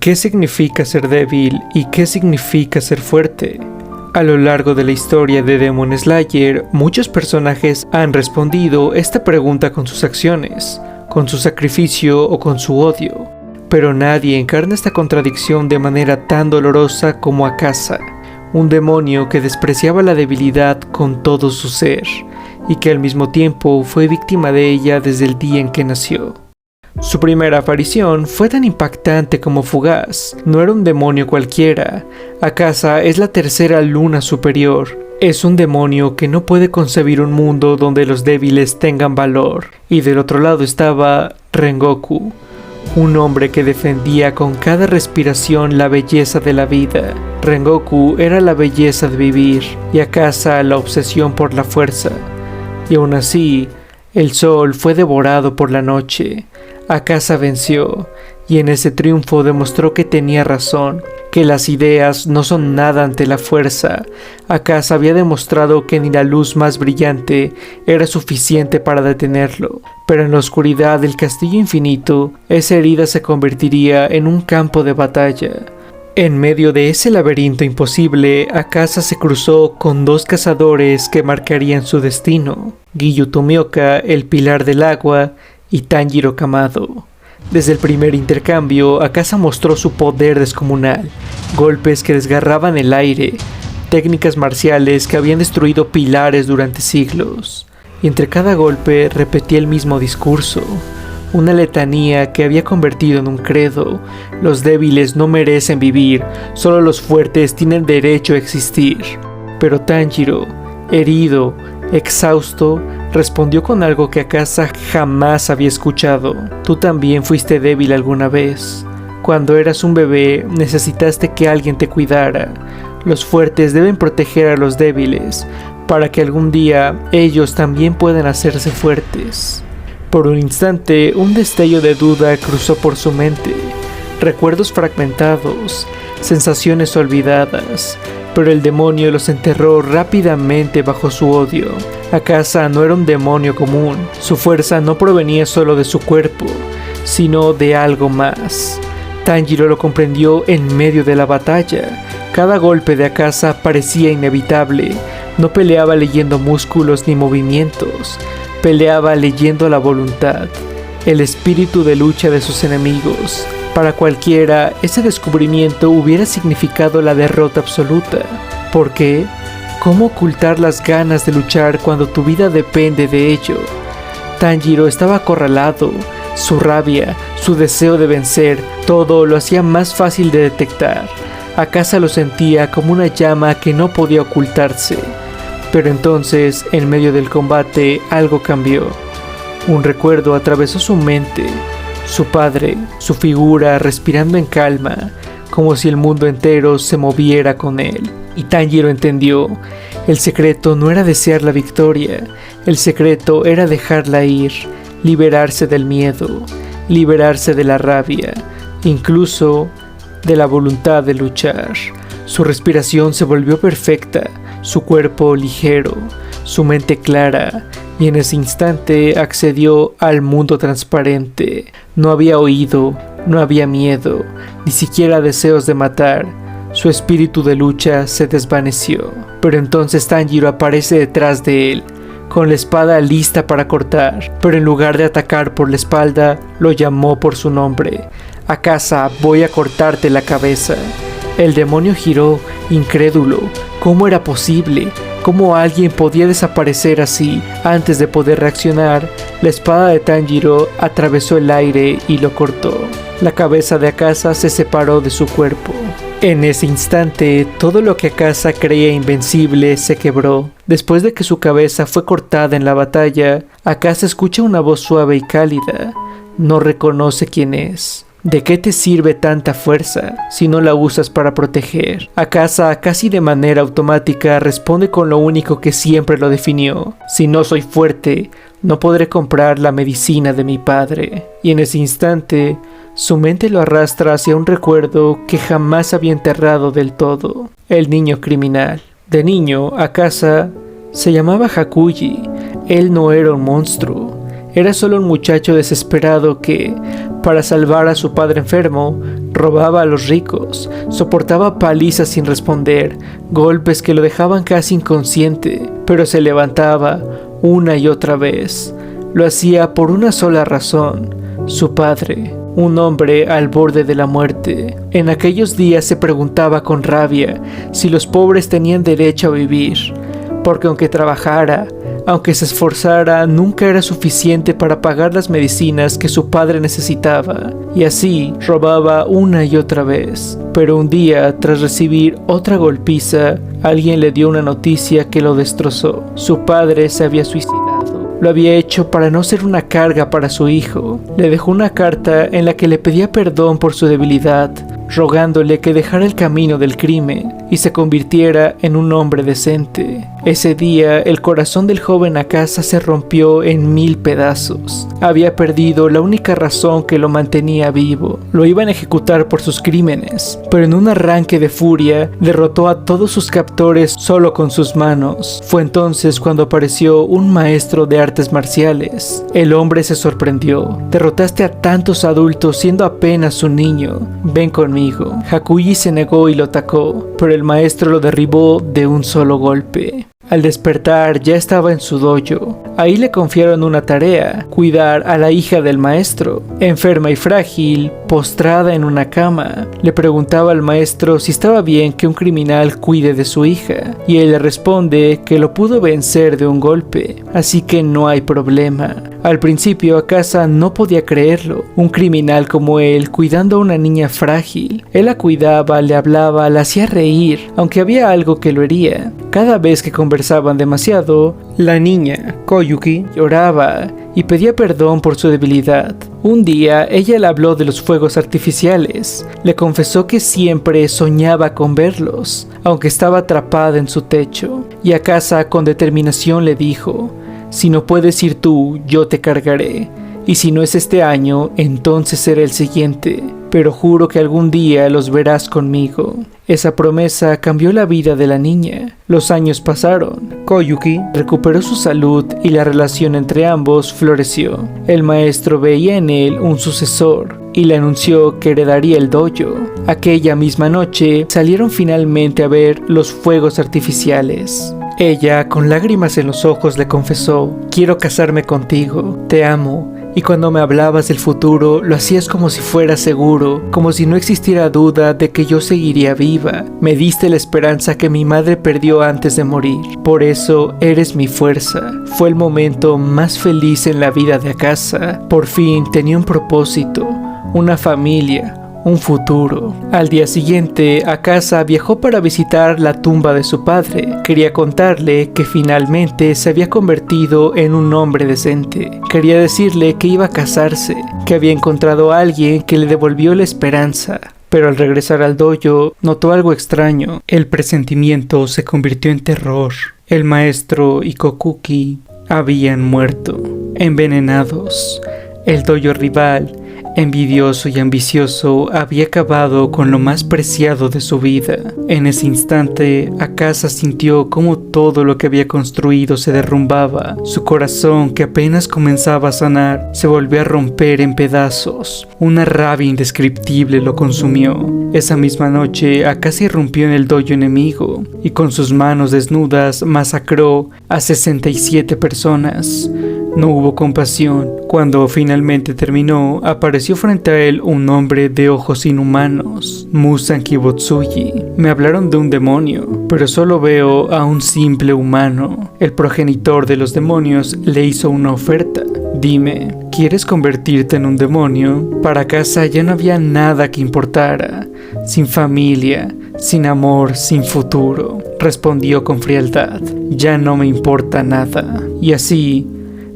¿Qué significa ser débil y qué significa ser fuerte? A lo largo de la historia de Demon Slayer, muchos personajes han respondido esta pregunta con sus acciones, con su sacrificio o con su odio, pero nadie encarna esta contradicción de manera tan dolorosa como Akaza, un demonio que despreciaba la debilidad con todo su ser, y que al mismo tiempo fue víctima de ella desde el día en que nació. Su primera aparición fue tan impactante como fugaz. No era un demonio cualquiera. Akaza es la tercera luna superior. Es un demonio que no puede concebir un mundo donde los débiles tengan valor. Y del otro lado estaba Rengoku, un hombre que defendía con cada respiración la belleza de la vida. Rengoku era la belleza de vivir y Akaza la obsesión por la fuerza. Y aún así, el sol fue devorado por la noche. Akaza venció, y en ese triunfo demostró que tenía razón, que las ideas no son nada ante la fuerza. Akaza había demostrado que ni la luz más brillante era suficiente para detenerlo, pero en la oscuridad del castillo infinito, esa herida se convertiría en un campo de batalla. En medio de ese laberinto imposible, Akaza se cruzó con dos cazadores que marcarían su destino: Giyu Tomioka, el pilar del agua, y Tanjiro Kamado. Desde el primer intercambio, Akaza mostró su poder descomunal, golpes que desgarraban el aire, técnicas marciales que habían destruido pilares durante siglos, y entre cada golpe repetía el mismo discurso, una letanía que había convertido en un credo: los débiles no merecen vivir, solo los fuertes tienen derecho a existir. Pero Tanjiro, herido, exhausto, respondió con algo que Akaza jamás había escuchado: tú también fuiste débil alguna vez. Cuando eras un bebé, necesitaste que alguien te cuidara. Los fuertes deben proteger a los débiles, para que algún día ellos también puedan hacerse fuertes. Por un instante, un destello de duda cruzó por su mente. Recuerdos fragmentados, sensaciones olvidadas, pero el demonio los enterró rápidamente bajo su odio. Akaza no era un demonio común. Su fuerza no provenía solo de su cuerpo, sino de algo más. Tanjiro lo comprendió en medio de la batalla. Cada golpe de Akaza parecía inevitable. No peleaba leyendo músculos ni movimientos. Peleaba leyendo la voluntad, el espíritu de lucha de sus enemigos. Para cualquiera, ese descubrimiento hubiera significado la derrota absoluta. ¿Por qué? ¿Cómo ocultar las ganas de luchar cuando tu vida depende de ello? Tanjiro estaba acorralado. Su rabia, su deseo de vencer, todo lo hacía más fácil de detectar. Akaza lo sentía como una llama que no podía ocultarse. Pero entonces, en medio del combate, algo cambió. Un recuerdo atravesó su mente. Su padre, su figura respirando en calma, como si el mundo entero se moviera con él. Y Tanjiro entendió: el secreto no era desear la victoria, el secreto era dejarla ir, liberarse del miedo, liberarse de la rabia, incluso de la voluntad de luchar. Su respiración se volvió perfecta, su cuerpo ligero, su mente clara, y en ese instante accedió al mundo transparente. No había oído, no había miedo, ni siquiera deseos de matar. Su espíritu de lucha se desvaneció. Pero entonces Tanjiro aparece detrás de él, con la espada lista para cortar, pero en lugar de atacar por la espalda, lo llamó por su nombre: Akaza, voy a cortarte la cabeza. El demonio giró, incrédulo. ¿Cómo era posible? ¿Cómo alguien podía desaparecer así? Antes de poder reaccionar, la espada de Tanjiro atravesó el aire y lo cortó. La cabeza de Akaza se separó de su cuerpo. En ese instante, todo lo que Akaza creía invencible se quebró. Después de que su cabeza fue cortada en la batalla, Akaza escucha una voz suave y cálida. No reconoce quién es. ¿De qué te sirve tanta fuerza si no la usas para proteger? Akaza, casi de manera automática, responde con lo único que siempre lo definió: si no soy fuerte, no podré comprar la medicina de mi padre. Y en ese instante, su mente lo arrastra hacia un recuerdo que jamás había enterrado del todo: el niño criminal. De niño, Akaza se llamaba Hakuji. Él no era un monstruo. Era solo un muchacho desesperado que, para salvar a su padre enfermo, Robaba a los ricos, soportaba palizas sin responder, golpes que lo dejaban casi inconsciente, pero se levantaba una y otra vez. Lo hacía por una sola razón: su padre, un hombre al borde de la muerte. En aquellos días se preguntaba con rabia si los pobres tenían derecho a vivir, porque aunque trabajara, aunque se esforzara, nunca era suficiente para pagar las medicinas que su padre necesitaba, y así robaba una y otra vez. Pero un día, tras recibir otra golpiza, alguien le dio una noticia que lo destrozó. Su padre se había suicidado. Lo había hecho para no ser una carga para su hijo. Le dejó una carta en la que le pedía perdón por su debilidad, rogándole que dejara el camino del crimen y se convirtiera en un hombre decente. Ese día, el corazón del joven Akasa se rompió en 1000 pedazos. Había perdido la única razón que lo mantenía vivo. Lo iban a ejecutar por sus crímenes, pero en un arranque de furia, derrotó a todos sus captores solo con sus manos. Fue entonces cuando apareció un maestro de artes marciales. El hombre se sorprendió. Derrotaste a tantos adultos siendo apenas un niño. Ven conmigo. Hakuji se negó y lo atacó, pero el maestro lo derribó de un solo golpe. Al despertar ya estaba en su dojo. Ahí le confiaron una tarea: cuidar a la hija del maestro, enferma y frágil, postrada en una cama. Le preguntaba al maestro si estaba bien que un criminal cuide de su hija, y él le responde que lo pudo vencer de un golpe, así que no hay problema. Al principio Akasa no podía creerlo, un criminal como él cuidando a una niña frágil. Él la cuidaba, le hablaba, la hacía reír, aunque había algo que lo hería. Cada vez que conversaban demasiado, la niña, Koyuki, lloraba y pedía perdón por su debilidad. Un día ella le habló de los fuegos artificiales. Le confesó que siempre soñaba con verlos, aunque estaba atrapada en su techo. Y Akasa con determinación le dijo: si no puedes ir tú, yo te cargaré. Y si no es este año, entonces será el siguiente. Pero juro que algún día los verás conmigo. Esa promesa cambió la vida de la niña. Los años pasaron. Koyuki recuperó su salud y la relación entre ambos floreció. El maestro veía en él un sucesor y le anunció que heredaría el dojo. Aquella misma noche salieron finalmente a ver los fuegos artificiales. Ella, con lágrimas en los ojos, le confesó: quiero casarme contigo, te amo. Y cuando me hablabas del futuro, lo hacías como si fuera seguro, como si no existiera duda de que yo seguiría viva. Me diste la esperanza que mi madre perdió antes de morir. Por eso eres mi fuerza. Fue el momento más feliz en la vida de Akasa. Por fin tenía un propósito, una familia, un futuro. Al día siguiente, Akasa viajó para visitar la tumba de su padre. Quería contarle que finalmente se había convertido en un hombre decente. Quería decirle que iba a casarse, que había encontrado a alguien que le devolvió la esperanza. Pero al regresar al dojo, notó algo extraño. El presentimiento se convirtió en terror. El maestro y Kokuki habían muerto, envenenados. El dojo rival, envidioso y ambicioso, había acabado con lo más preciado de su vida. En ese instante, Akasa sintió como todo lo que había construido se derrumbaba. Su corazón, que apenas comenzaba a sanar, se volvió a romper en pedazos. Una rabia indescriptible lo consumió. Esa misma noche, Akasa irrumpió en el dojo enemigo y con sus manos desnudas masacró a 67 personas. No hubo compasión. Cuando finalmente terminó, apareció frente a él un hombre de ojos inhumanos, Musan Kibotsuji. Me hablaron de un demonio, pero solo veo a un simple humano. El progenitor de los demonios le hizo una oferta. Dime, ¿quieres convertirte en un demonio? Para Akasa ya no había nada que importara. Sin familia, sin amor, sin futuro. Respondió con frialdad: ya no me importa nada. Y así,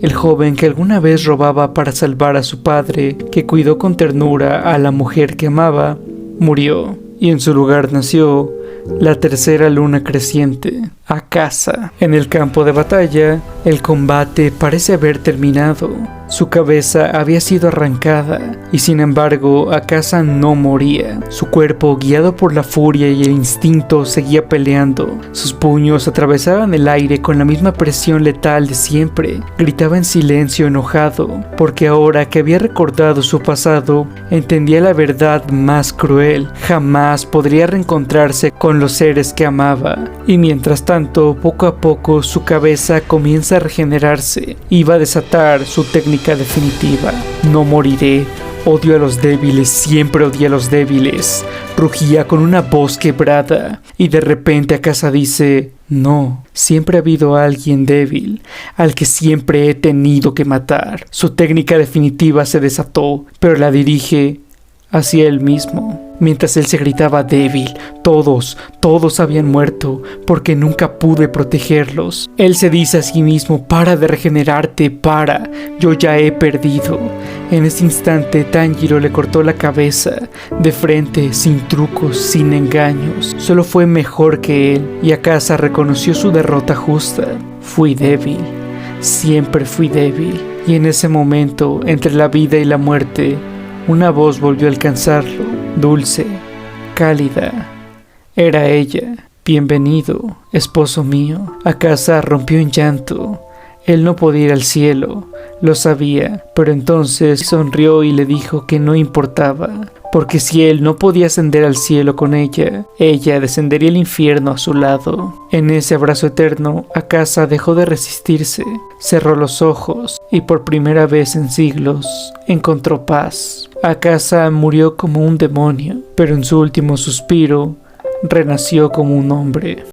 el joven que alguna vez robaba para salvar a su padre, que cuidó con ternura a la mujer que amaba, murió, y en su lugar nació la tercera luna creciente, Akasa. En el campo de batalla, el combate parece haber terminado. Su cabeza había sido arrancada y sin embargo Akasa no moría. Su cuerpo, guiado por la furia y el instinto, seguía peleando. Sus puños atravesaban el aire con la misma presión letal de siempre. Gritaba en silencio enojado, porque ahora que había recordado su pasado, entendía la verdad más cruel. Jamás podría reencontrarse con los seres que amaba. Y mientras tanto, poco a poco, su cabeza comienza a regenerarse. Iba a desatar su técnica definitiva. No moriré. Odio a los débiles, siempre odié a los débiles. Rugía con una voz quebrada. Y de repente Akasa dice: no, siempre ha habido alguien débil, al que siempre he tenido que matar. Su técnica definitiva se desató, pero la dirige hacia él mismo. Mientras él se gritaba débil, todos habían muerto, porque nunca pude protegerlos. Él se dice a sí mismo: para de regenerarte, para, yo ya he perdido. En ese instante Tanjiro le cortó la cabeza, de frente, sin trucos, sin engaños. Solo fue mejor que él, y Akasa reconoció su derrota justa. Fui débil, siempre fui débil. Y en ese momento, entre la vida y la muerte, una voz volvió a alcanzarlo, dulce, cálida. Era ella. Bienvenido, esposo mío. Akasa rompió en llanto. Él no podía ir al cielo, lo sabía, pero entonces sonrió y le dijo que no importaba, porque si él no podía ascender al cielo con ella descendería al infierno a su lado. En ese abrazo eterno, Akasa dejó de resistirse, cerró los ojos y por primera vez en siglos encontró paz. Akasa murió como un demonio, pero en su último suspiro renació como un hombre.